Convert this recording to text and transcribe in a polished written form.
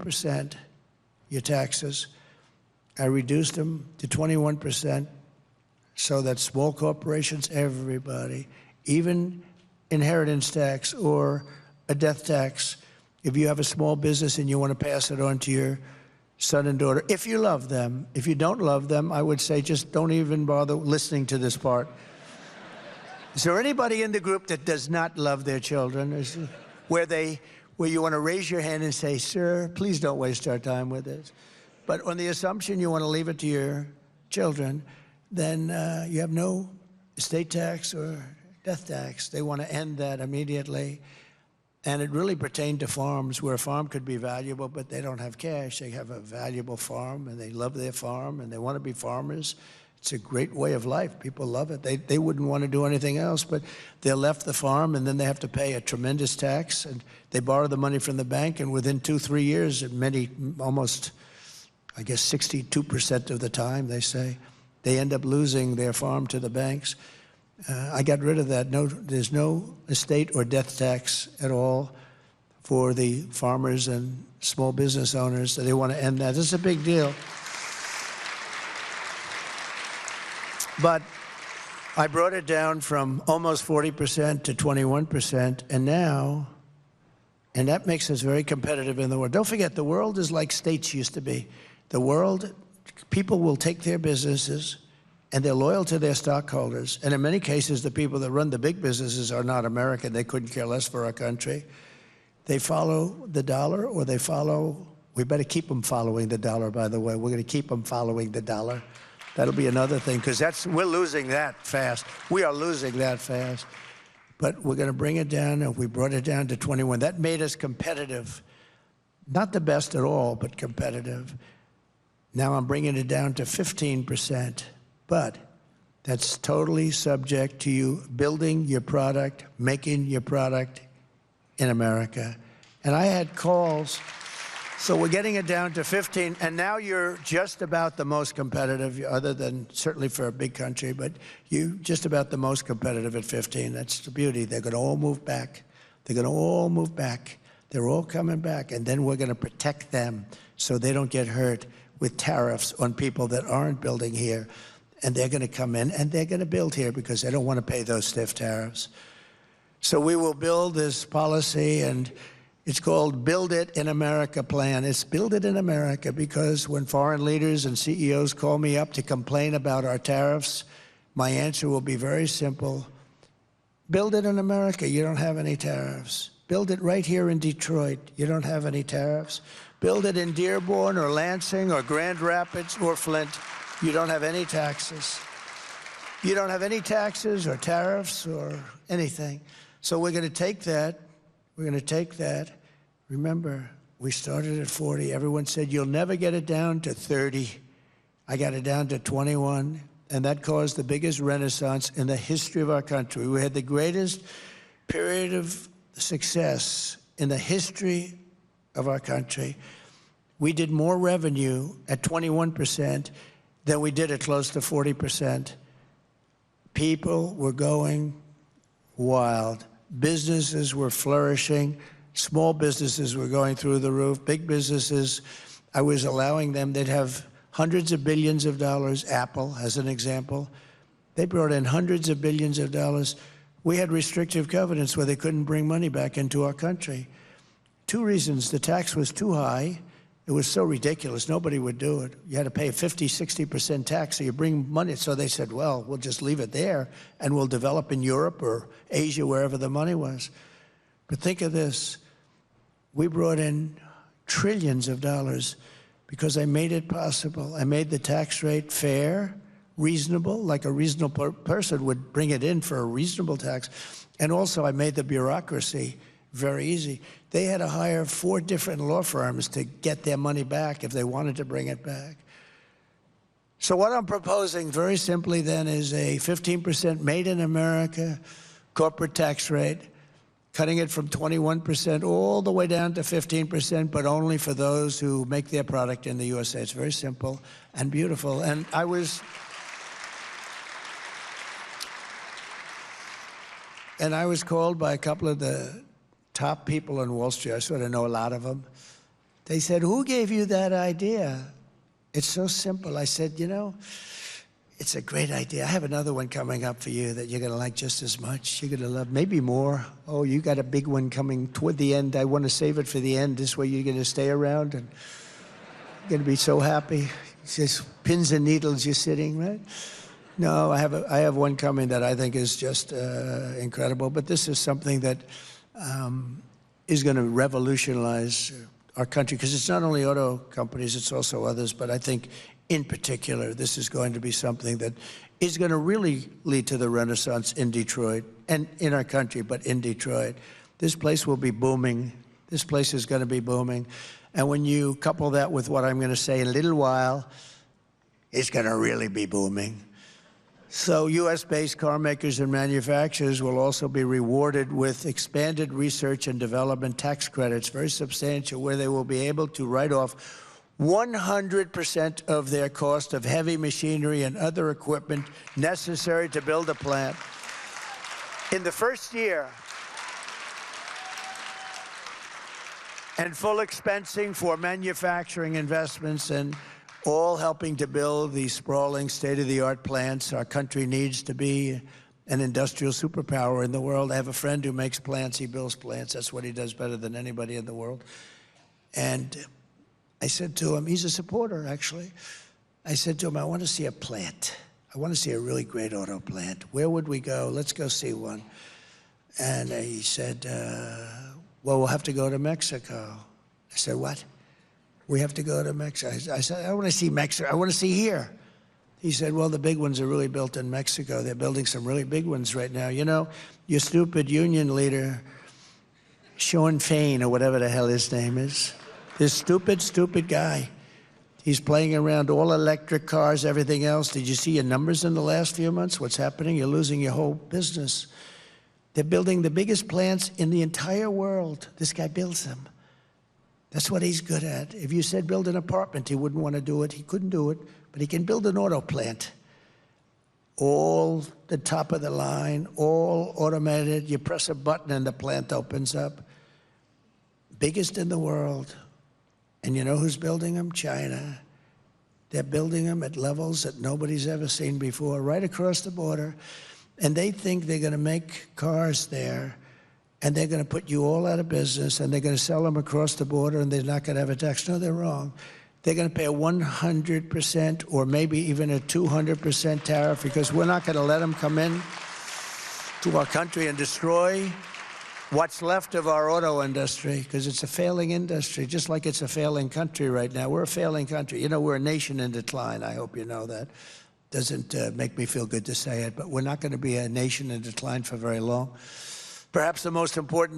percent your taxes. I reduced them to 21% so that small corporations, everybody, even inheritance tax or a death tax, if you have a small business and you want to pass it on to your son and daughter, if you love them. If you don't love them, I would say just don't even bother listening to this part. Is there anybody in the group that does not love their children? Where you want to raise your hand and say, sir, please don't waste our time with this. But on the assumption you want to leave it to your children, then you have no estate tax or death tax. They want to end that immediately. And it really pertained to farms where a farm could be valuable, but they don't have cash. They have a valuable farm, and they love their farm, and they want to be farmers. It's a great way of life. People love it. They wouldn't want to do anything else, but they left the farm, and then they have to pay a tremendous tax, and they borrow the money from the bank, and within 2-3 years, almost, I guess, 62% of the time, they say, they end up losing their farm to the banks. I got rid of that. There's no estate or death tax at all for the farmers and small business owners. So they want to end that. This is a big deal. But I brought it down from almost 40% to 21%, and that makes us very competitive in the world. Don't forget, the world is like states used to be. The world, people will take their businesses, and they're loyal to their stockholders. And in many cases, the people that run the big businesses are not American. They couldn't care less for our country. They follow the dollar, or they follow, we better keep them following the dollar, by the way. We're going to keep them following the dollar. That'll be another thing, because we're losing that fast. We are losing that fast. But we're going to bring it down, and we brought it down to 21. That made us competitive. Not the best at all, but competitive. Now I'm bringing it down to 15%. But that's totally subject to you building your product, making your product in America. And I had calls, so we're getting it down to 15, and now you're just about the most competitive, other than certainly for a big country, but you just about the most competitive at 15. That's the beauty. They're going to all move back. They're going to all move back. They're all coming back, and then we're going to protect them so they don't get hurt with tariffs on people that aren't building here. And they're going to come in, and they're going to build here because they don't want to pay those stiff tariffs. So we will build this policy, and it's called Build It in America plan. It's Build It in America because when foreign leaders and CEOs call me up to complain about our tariffs, my answer will be very simple. Build it in America. You don't have any tariffs. Build it right here in Detroit. You don't have any tariffs. Build it in Dearborn or Lansing or Grand Rapids or Flint. You don't have any taxes. You don't have any taxes or tariffs or anything. So we're going to take that. We're going to take that. Remember, we started at 40. Everyone said, you'll never get it down to 30. I got it down to 21, and that caused the biggest renaissance in the history of our country. We had the greatest period of success in the history of our country. We did more revenue at 21% than we did at close to 40%. People were going wild. Businesses were flourishing. Small businesses were going through the roof. Big businesses, I was allowing them, they'd have hundreds of billions of dollars. Apple, as an example. They brought in hundreds of billions of dollars. We had restrictive covenants where they couldn't bring money back into our country. 2 reasons. The tax was too high. It was so ridiculous, nobody would do it. You had to pay a 50-60% tax, so you bring money. So they said, well, we'll just leave it there, and we'll develop in Europe or Asia, wherever the money was. But think of this. We brought in trillions of dollars because I made it possible. I made the tax rate fair, reasonable, like a reasonable person would bring it in for a reasonable tax. And also, I made the bureaucracy very easy. They had to hire 4 different law firms to get their money back if they wanted to bring it back. So what I'm proposing very simply then is a 15% made in America corporate tax rate, cutting it from 21% all the way down to 15%, but only for those who make their product in the USA. It's very simple and beautiful. And I was called by a couple of the top people on Wall Street. I sort of know a lot of them. They said, who gave you that idea? It's so simple. I said, you know, it's a great idea. I have another one coming up for you that you're going to like just as much. You're going to love, maybe more. Oh, you got a big one coming toward the end. I want to save it for the end. This way you're going to stay around and you're going to be so happy. It's just pins and needles you're sitting, right? No, I have one coming that I think is just incredible. But this is something that is going to revolutionize our country, because it's not only auto companies, it's also others. But I think in particular, this is going to be something that is going to really lead to the renaissance in Detroit and in our country, but in Detroit. This place will be booming. This place is going to be booming. And when you couple that with what I'm going to say in a little while, it's going to really be booming. So U.S.-based car makers and manufacturers will also be rewarded with expanded research and development tax credits, very substantial, where they will be able to write off 100% of their cost of heavy machinery and other equipment necessary to build a plant. In the first year, and full expensing for manufacturing investments, and all helping to build these sprawling state-of-the-art plants. Our country needs to be an industrial superpower in the world. I have a friend who makes plants. He builds plants. That's what he does better than anybody in the world. And I said to him, he's a supporter, actually. I said to him, I want to see a plant. I want to see a really great auto plant. Where would we go? Let's go see one. And he said, well, we'll have to go to Mexico. I said, what? We have to go to Mexico. I said, I want to see Mexico. I want to see here. He said, well, the big ones are really built in Mexico. They're building some really big ones right now. You know, your stupid union leader, Sean Fain, or whatever the hell his name is, this stupid, stupid guy, he's playing around all electric cars, everything else. Did you see your numbers in the last few months? What's happening? You're losing your whole business. They're building the biggest plants in the entire world. This guy builds them. That's what he's good at. If you said build an apartment, he wouldn't want to do it. He couldn't do it, but he can build an auto plant. All the top of the line, all automated. You press a button and the plant opens up. Biggest in the world. And you know who's building them? China. They're building them at levels that nobody's ever seen before, right across the border. And they think they're going to make cars there, and they're going to put you all out of business, and they're going to sell them across the border, and they're not going to have a tax. No, they're wrong. They're going to pay a 100% or maybe even a 200% tariff, because we're not going to let them come in to our country and destroy what's left of our auto industry, because it's a failing industry, just like it's a failing country right now. We're a failing country. You know, we're a nation in decline. I hope you know that. Doesn't make me feel good to say it, but we're not going to be a nation in decline for very long. Perhaps the most important